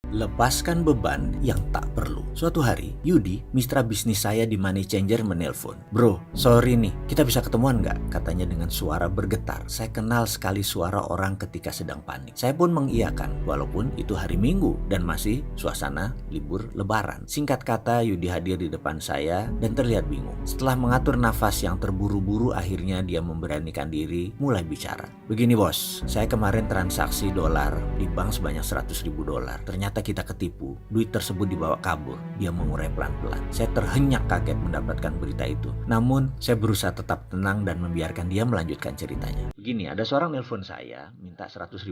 Lepaskan beban yang tak perlu. Suatu hari, Yudi, mitra bisnis saya di Money Changer menelpon. Bro, sorry nih, kita bisa ketemuan nggak? Katanya dengan suara bergetar. Saya kenal sekali suara orang ketika sedang panik. Saya pun mengiyakan, walaupun itu hari Minggu dan masih suasana libur lebaran. Singkat kata, Yudi hadir di depan saya dan terlihat bingung. Setelah mengatur nafas yang terburu-buru, akhirnya dia memberanikan diri mulai bicara. Begini bos, saya kemarin transaksi dolar di bank sebanyak $100.000. Ternyata kita ketipu, duit tersebut dibawa kabur. Dia mengurai pelan-pelan. Saya terhenyak kaget mendapatkan berita itu. Namun, saya berusaha tetap tenang dan membiarkan dia melanjutkan ceritanya. Begini, ada seorang nelpon saya, minta $100.000.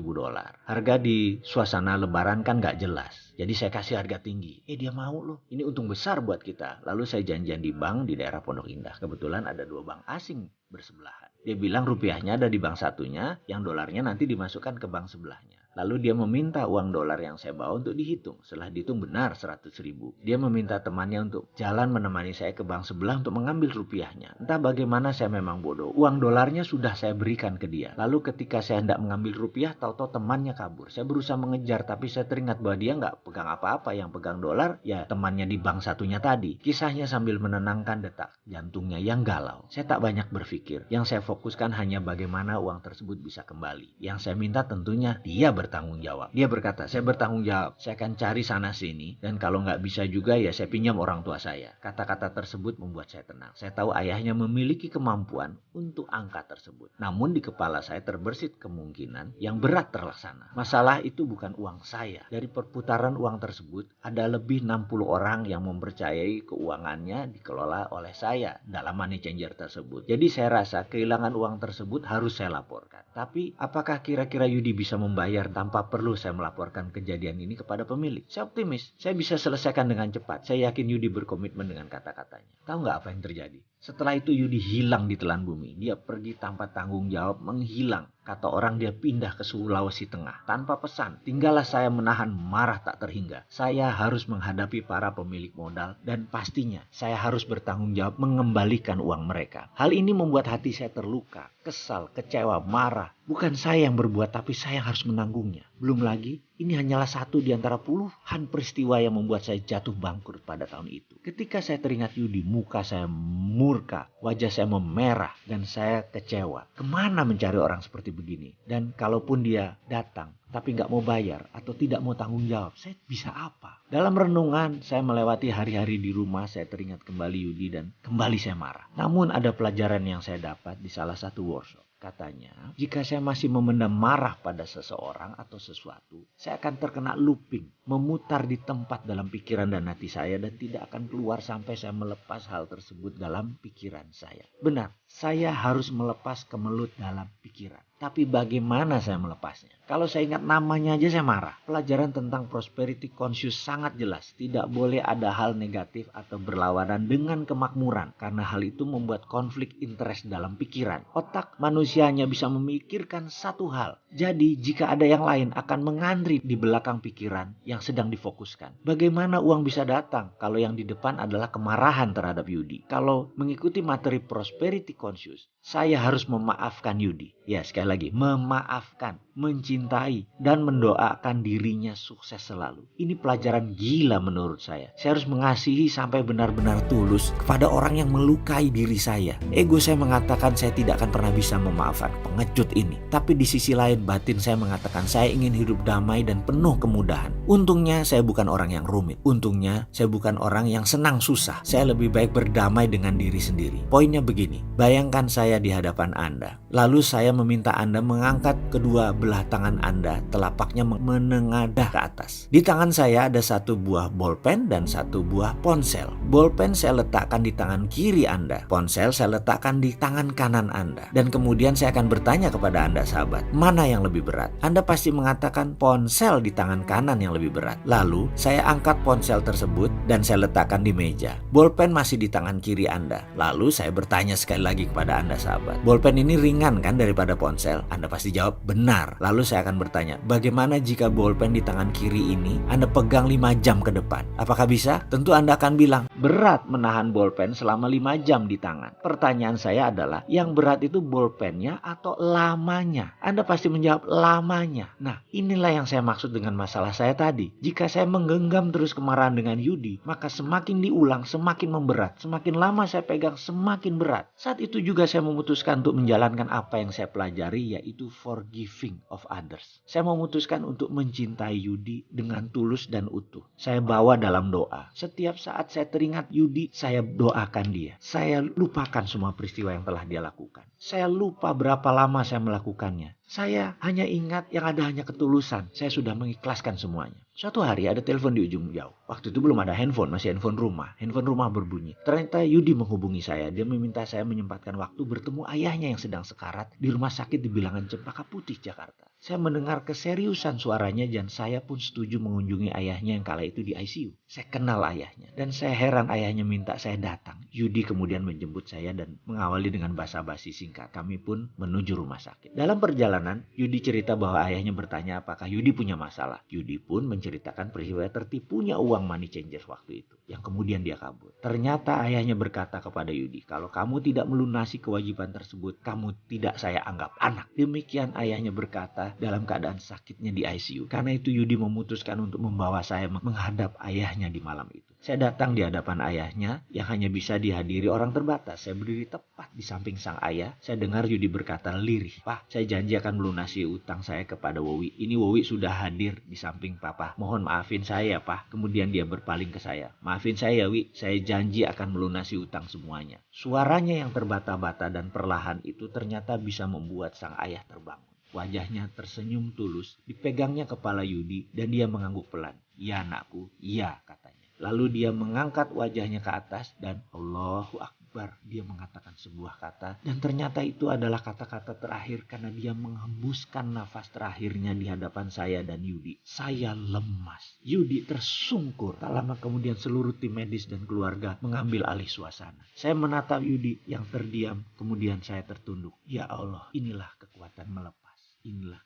Harga di suasana lebaran kan gak jelas. Jadi saya kasih harga tinggi. Dia mau loh. Ini untung besar buat kita. Lalu saya janjian di bank di daerah Pondok Indah. Kebetulan ada 2 bank asing bersebelahan. Dia bilang rupiahnya ada di bank satunya, yang dolarnya nanti dimasukkan ke bank sebelahnya. Lalu dia meminta uang dolar yang saya bawa untuk dihitung. Setelah dihitung benar 100.000. Dia meminta temannya untuk jalan menemani saya ke bank sebelah untuk mengambil rupiahnya. Entah bagaimana saya memang bodoh. Uang dolarnya sudah saya berikan ke dia. Lalu ketika saya hendak mengambil rupiah, tahu-tahu temannya kabur. Saya berusaha mengejar, tapi saya teringat bahwa dia nggak pegang apa-apa. Yang pegang dolar ya temannya di bank satunya tadi. Kisahnya sambil menenangkan detak jantungnya yang galau. Saya tak banyak berpikir. Yang saya fokuskan hanya bagaimana uang tersebut bisa kembali. Yang saya minta tentunya dia bertanggung jawab. Dia berkata, saya bertanggung jawab. Saya akan cari sana sini. Dan kalau nggak bisa juga ya saya pinjam orang tua saya. Kata-kata tersebut membuat saya tenang. Saya tahu ayahnya memiliki kemampuan untuk angka tersebut. Namun di kepala saya terbersit kemungkinan yang berat terlaksana. Masalah itu bukan uang saya. Dari perputaran uang tersebut ada lebih 60 orang yang mempercayai keuangannya dikelola oleh saya dalam Money Changer tersebut. Jadi saya rasa kehilangan uang tersebut harus saya laporkan. Tapi apakah kira-kira Yudi bisa membayar tanpa perlu saya melaporkan kejadian ini kepada pemilik? Saya optimis, saya bisa selesaikan dengan cepat. Saya yakin Yudi berkomitmen dengan kata-katanya. Tahu nggak apa yang terjadi? Setelah itu Yudi hilang di telan bumi. Dia pergi tanpa tanggung jawab, menghilang. Kata orang dia pindah ke Sulawesi Tengah tanpa pesan. Tinggallah saya menahan marah tak terhingga. Saya harus menghadapi para pemilik modal dan pastinya saya harus bertanggung jawab mengembalikan uang mereka. Hal ini membuat hati saya terluka, kesal, kecewa, marah. Bukan saya yang berbuat tapi saya yang harus menanggungnya. Belum lagi ini hanyalah satu di antara puluhan peristiwa yang membuat saya jatuh bangkrut pada tahun itu. Ketika saya teringat Yudi, muka saya murka, wajah saya memerah dan saya kecewa. Kemana mencari orang seperti begini? Dan kalaupun dia datang tapi nggak mau bayar atau tidak mau tanggung jawab, saya bisa apa? Dalam renungan saya melewati hari-hari di rumah, saya teringat kembali Yudi dan kembali saya marah. Namun ada pelajaran yang saya dapat di salah satu workshop. Katanya, jika saya masih memendam marah pada seseorang atau sesuatu, saya akan terkena looping, memutar di tempat dalam pikiran dan hati saya dan tidak akan keluar sampai saya melepas hal tersebut dalam pikiran saya. Benar, saya harus melepas kemelut dalam pikiran. Tapi bagaimana saya melepasnya? Kalau saya ingat namanya aja saya marah. Pelajaran tentang prosperity conscious sangat jelas. Tidak boleh ada hal negatif atau berlawanan dengan kemakmuran. Karena hal itu membuat konflik interest dalam pikiran. Otak manusia hanya bisa memikirkan satu hal. Jadi jika ada yang lain akan mengantri di belakang pikiran yang sedang difokuskan. Bagaimana uang bisa datang kalau yang di depan adalah kemarahan terhadap Yudi? Kalau mengikuti materi prosperity conscious, saya harus memaafkan Yudi. Ya, sekali lagi, memaafkan, mencintai, dan mendoakan dirinya sukses selalu. Ini pelajaran gila menurut saya. Saya harus mengasihi sampai benar-benar tulus kepada orang yang melukai diri saya. Ego saya mengatakan saya tidak akan pernah bisa memaafkan pengecut ini. Tapi di sisi lain batin saya mengatakan saya ingin hidup damai dan penuh kemudahan. Untungnya saya bukan orang yang rumit. Untungnya saya bukan orang yang senang susah. Saya lebih baik berdamai dengan diri sendiri. Poinnya begini, bayangkan saya di hadapan Anda. Lalu saya meminta Anda mengangkat kedua belah tangan Anda, telapaknya menengadah ke atas. Di tangan saya ada satu buah bolpen dan satu buah ponsel. Bolpen saya letakkan di tangan kiri Anda. Ponsel saya letakkan di tangan kanan Anda. Dan kemudian saya akan bertanya kepada Anda sahabat, mana yang lebih berat? Anda pasti mengatakan ponsel di tangan kanan yang lebih berat. Lalu saya angkat ponsel tersebut dan saya letakkan di meja. Bolpen masih di tangan kiri Anda. Lalu saya bertanya sekali lagi lagi kepada Anda sahabat. Bolpen ini ringan kan daripada ponsel? Anda pasti jawab benar. Lalu saya akan bertanya, bagaimana jika bolpen di tangan kiri ini Anda pegang 5 jam ke depan? Apakah bisa? Tentu Anda akan bilang, berat menahan bolpen selama 5 jam di tangan. Pertanyaan saya adalah, yang berat itu bolpennya atau lamanya? Anda pasti menjawab lamanya. Nah, inilah yang saya maksud dengan masalah saya tadi. Jika saya menggenggam terus kemarahan dengan Yudi, maka semakin diulang semakin memberat. Semakin lama saya pegang semakin berat. Saat itu juga saya memutuskan untuk menjalankan apa yang saya pelajari, yaitu forgiving of others. Saya memutuskan untuk mencintai Yudi dengan tulus dan utuh. Saya bawa dalam doa. Setiap saat saya teringat Yudi, saya doakan dia. Saya lupakan semua peristiwa yang telah dia lakukan. Saya lupa berapa lama saya melakukannya. Saya hanya ingat yang ada hanya ketulusan. Saya sudah mengikhlaskan semuanya. Suatu hari ada telepon di ujung jauh. Waktu itu belum ada handphone, masih handphone rumah. Handphone rumah berbunyi. Ternyata Yudi menghubungi saya. Dia meminta saya menyempatkan waktu bertemu ayahnya yang sedang sekarat di rumah sakit di Bilangan Cempaka Putih, Jakarta. Saya mendengar keseriusan suaranya dan saya pun setuju mengunjungi ayahnya yang kala itu di ICU. Saya kenal ayahnya dan saya heran ayahnya minta saya datang. Yudi kemudian menjemput saya dan mengawali dengan basa-basi singkat. Kami pun menuju rumah sakit. Dalam perjalanan, Yudi cerita bahwa ayahnya bertanya apakah Yudi punya masalah. Yudi pun menceritakan peristiwa tertipunya uang money changer waktu itu, yang kemudian dia kabur. Ternyata ayahnya berkata kepada Yudi, kalau kamu tidak melunasi kewajiban tersebut, kamu tidak saya anggap anak. Demikian ayahnya berkata dalam keadaan sakitnya di ICU. Karena itu Yudi memutuskan untuk membawa saya menghadap ayahnya di malam itu. Saya datang di hadapan ayahnya yang hanya bisa dihadiri orang terbatas. Saya berdiri tepat di samping sang ayah. Saya dengar Yudi berkata lirih, Pak, saya janji akan melunasi utang saya kepada Wowi. Ini Wowi sudah hadir di samping Papa. Mohon maafin saya, Pak. Kemudian dia berpaling ke saya. Maafin saya, Wi. Saya janji akan melunasi utang semuanya. Suaranya yang terbata-bata dan perlahan itu ternyata bisa membuat sang ayah terbangun. Wajahnya tersenyum tulus, dipegangnya kepala Yudi dan dia mengangguk pelan. Ya anakku, iya katanya. Lalu dia mengangkat wajahnya ke atas dan Allahu Akbar. Dia mengatakan sebuah kata dan ternyata itu adalah kata-kata terakhir karena dia menghembuskan nafas terakhirnya di hadapan saya dan Yudi. Saya lemas. Yudi tersungkur. Tak lama kemudian seluruh tim medis dan keluarga mengambil alih suasana. Saya menatap Yudi yang terdiam. Kemudian saya tertunduk. Ya Allah, inilah kekuatan melepas. Inilah